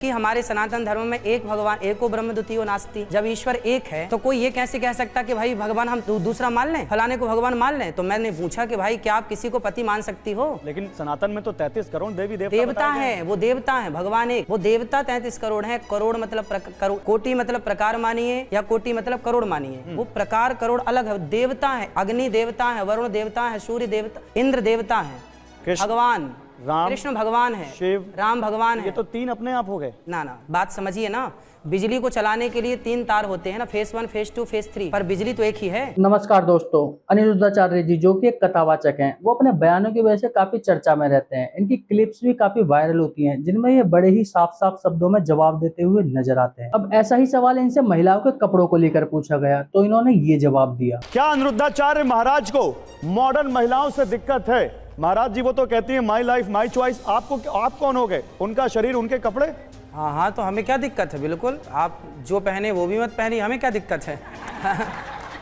कि हमारे सनातन धर्म में एक भगवान, एको ब्रह्म द्वितीयो नास्ति। जब ईश्वर एक है तो कोई ये कैसे कह सकता कि भाई भगवान हम दूसरा मान लें, फलाने को भगवान मान लें। तो मैंने पूछा कि भाई क्या आप किसी को पति मान सकती हो? लेकिन सनातन में तो 33 करोड़ देवी देवता है, वो देवता है, भगवान एक, वो देवता 33 करोड़ है। करोड़ मतलब कोटि मतलब प्रकार मानिए या कोटि मतलब करोड़ मानिए, वो प्रकार करोड़ अलग है। देवता है, अग्नि देवता है, वरुण देवता है, सूर्य देवता, इंद्र देवता है, भगवान राम, कृष्ण भगवान है, शिव, राम भगवान है। ये तो तीन अपने आप हो गए ना बात समझिए ना, बिजली को चलाने के लिए 3 तार होते हैं ना, फेस 1, फेस 2, फेस 3, पर बिजली तो एक ही है। नमस्कार दोस्तों, अनिरुद्धाचार्य जी जो कि एक कथावाचक हैं, वो अपने बयानों की वजह से काफी चर्चा में रहते हैं। इनकी क्लिप्स भी काफी वायरल होती हैं, जिनमें ये बड़े ही साफ साफ शब्दों में जवाब देते हुए नजर आते हैं। अब ऐसा ही सवाल इनसे महिलाओं के कपड़ों को लेकर पूछा गया, तो इन्होंने ये जवाब दिया। क्या अनिरुद्धाचार्य महाराज को मॉडर्न महिलाओं से दिक्कत है? महाराज जी वो तो कहती है माई लाइफ माई चॉइस, आप कौन हो गए? उनका शरीर उनके कपड़े। हाँ, तो हमें क्या दिक्कत है? बिल्कुल, आप जो पहने वो भी मत पहनिए, हमें क्या दिक्कत है?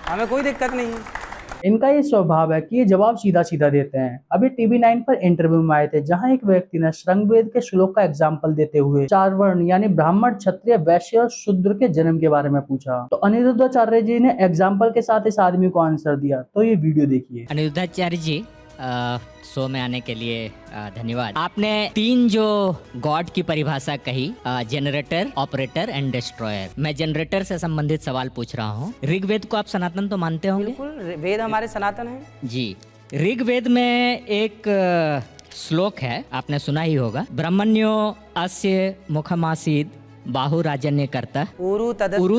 हमें कोई दिक्कत नहीं है। इनका ये स्वभाव है कि ये जवाब सीधा सीधा देते हैं। अभी TV9 पर इंटरव्यू में आए थे, जहां एक व्यक्ति ने श्रृंगवेद के श्लोक का एग्जाम्पल देते हुए 4 वर्ण यानी ब्राह्मण, क्षत्रिय, वैश्य और शूद्र के जन्म के बारे में पूछा। तो अनिरुद्धाचार्य जी ने एग्जाम्पल के साथ इस आदमी को आंसर दिया। तो ये वीडियो देखिए। अनिरुद्धाचार्य जी, शो में आने के लिए धन्यवाद। आपने 3 जो गॉड की परिभाषा कही, जनरेटर, ऑपरेटर एंड डिस्ट्रॉयर। मैं जनरेटर से संबंधित सवाल पूछ रहा हूँ। ऋग्वेद को आप सनातन तो मानते होंगे? बिल्कुल, वेद हमारे सनातन है जी। ऋग्वेद में एक श्लोक है, आपने सुना ही होगा, ब्रह्मण्यो अस्य मुखमासीद बाहु राजन्य करता उरु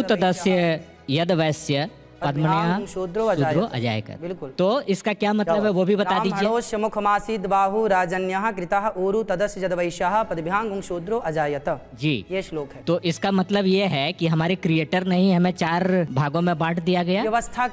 तदस्य यद वैश्य पद्मन्या शूद्रो अजायकर। बिल्कुल। तो इसका क्या मतलब है वो भी बता दीजिए। मुखमासीद बाहु राजन्यः कृतः उरु तदस्य यद वैश्यः पद्भ्यां शूद्रो अजायत। जी, ये श्लोक है। तो इसका मतलब ये है कि हमारे क्रिएटर ने ही हमें 4 भागों में बांट दिया गया व्यवस्था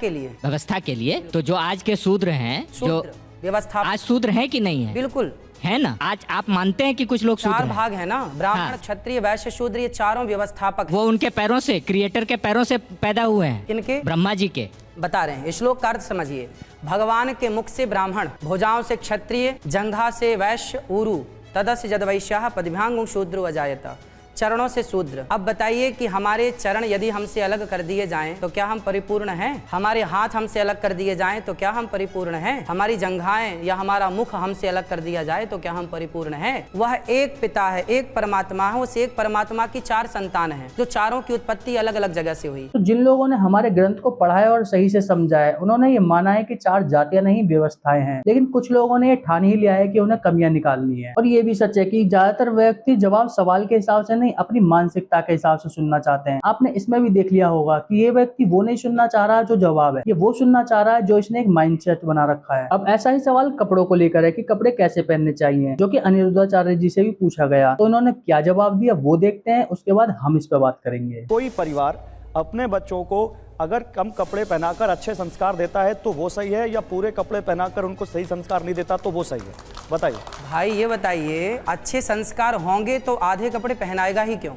के लिए। तो जो आज के शूद्र हैं, जो व्यवस्था, आज शूद्र हैं कि नहीं है? बिल्कुल है ना। आज आप मानते हैं कि कुछ लोग 4 भाग है ना, ब्राह्मण, क्षत्रिय, वैश्य, शूद्र, ये चारों व्यवस्थापक। वो उनके पैरों से, क्रिएटर के पैरों से पैदा हुए हैं। किनके? ब्रह्मा जी के। बता रहे हैं, श्लोक का अर्थ समझिए। भगवान के मुख से ब्राह्मण, भुजाओं से क्षत्रिय, जंघा से वैश्य, उरु तदस्य यद वैश्यः पद्भ्यां शूद्रो अजायत, चरणों से शूद्र। अब बताइए कि हमारे चरण यदि हमसे अलग कर दिए जाएं तो क्या हम परिपूर्ण हैं? हमारे हाथ हमसे अलग कर दिए जाएं तो क्या हम परिपूर्ण हैं? हमारी जंघाएं या हमारा मुख हमसे अलग कर दिया जाए तो क्या हम परिपूर्ण हैं? वह एक पिता है, एक परमात्मा है, उस एक परमात्मा की 4 संतान हैं, जो चारों की उत्पत्ति अलग अलग जगह से हुई। तो जिन लोगों ने हमारे ग्रंथ को पढ़ा है और सही से समझा है, उन्होंने ये माना है कि 4 जातियां नहीं व्यवस्थाएं हैं। लेकिन कुछ लोगों ने ये ठान ही लिया है कि उन्हें कमियां निकालनी है। और ये भी सच है कि ज्यादातर व्यक्ति जवाब सवाल के हिसाब से अपनी मानसिकता के हिसाब से सुनना चाहते हैं। आपने इसमें भी देख लिया होगा कि ये व्यक्ति वो नहीं सुनना चाह रहा जो जवाब है, ये वो सुनना चाह रहा है जो इसने एक माइंडसेट बना रखा है। अब ऐसा ही सवाल कपड़ों को लेकर है कि कपड़े कैसे पहनने चाहिए, जो कि अनिरुद्धाचार्य जी से भी पूछा गया। तो इन्होंने क्या जवाब दिया वो देखते हैं, उसके बाद हम इस पर बात करेंगे। कोई परिवार अपने बच्चों को अगर कम कपड़े पहनाकर अच्छे संस्कार देता है तो वो सही है, या पूरे कपड़े पहनाकर उनको सही संस्कार नहीं देता तो वो सही है? बताइए भाई, ये बताइए, अच्छे संस्कार होंगे तो आधे कपड़े पहनाएगा ही क्यों?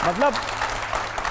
मतलब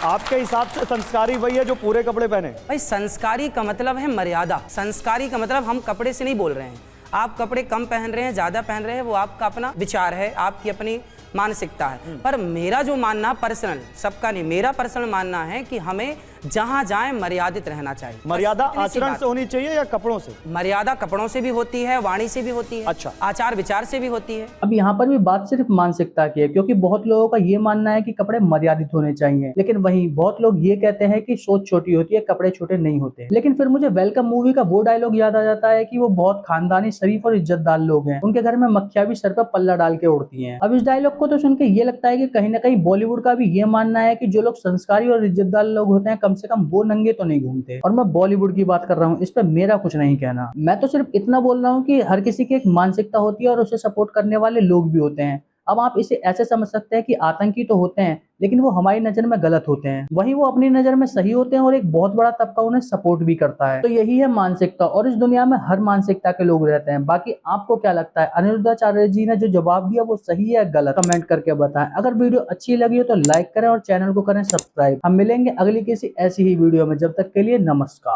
आपके हिसाब से संस्कारी वही है जो पूरे कपड़े पहने? भाई, संस्कारी का मतलब है मर्यादा। संस्कारी का मतलब हम कपड़े से नहीं बोल रहे हैं। आप कपड़े कम पहन रहे हैं, ज्यादा पहन रहे हैं, वो आपका अपना विचार है, आपकी अपनी मानसिकता है। पर मेरा जो मानना पर्सनल, सबका नहीं, मेरा पर्सनल मानना है कि हमें जहां जाएं मर्यादित रहना चाहिए। मर्यादा आचरण से होनी चाहिए या कपड़ों से? मर्यादा कपड़ों से भी होती है, वाणी से भी होती है, अच्छा, आचार विचार से भी होती है। अब यहाँ पर भी बात सिर्फ मानसिकता की है, क्योंकि बहुत लोगों का ये मानना है कि कपड़े मर्यादित होने चाहिए, लेकिन वहीं बहुत लोग ये कहते हैं कि सोच छोटी होती है, कपड़े छोटे नहीं होते। लेकिन फिर मुझे वेलकम मूवी का वो डायलॉग याद आ जाता है कि वो बहुत खानदानी, शरीफ और इज्जतदार लोग हैं, उनके घर में मक्खियां भी सर पर पल्ला डाल के उड़ती हैं। अब इस डायलॉग को तो सुन के ये लगता है कि कहीं ना कहीं बॉलीवुड का भी ये मानना है कि जो लोग संस्कारी और इज्जतदार लोग होते हैं, कम से कम वो नंगे तो नहीं घूमते। और मैं बॉलीवुड की बात कर रहा हूँ, इस पे मेरा कुछ नहीं कहना। मैं तो सिर्फ इतना बोल रहा हूँ कि हर किसी की एक मानसिकता होती है और उसे सपोर्ट करने वाले लोग भी होते हैं। अब आप इसे ऐसे समझ सकते हैं कि आतंकी तो होते हैं, लेकिन वो हमारी नजर में गलत होते हैं, वहीं वो अपनी नजर में सही होते हैं और एक बहुत बड़ा तबका उन्हें सपोर्ट भी करता है। तो यही है मानसिकता, और इस दुनिया में हर मानसिकता के लोग रहते हैं। बाकी आपको क्या लगता है, अनिरुद्धाचार्य जी ने जो जवाब दिया वो सही है गलत? कमेंट करके बताएं। अगर वीडियो अच्छी लगी हो तो लाइक करें और चैनल को करें सब्सक्राइब। हम मिलेंगे अगली किसी ऐसी ही वीडियो में, जब तक के लिए नमस्कार।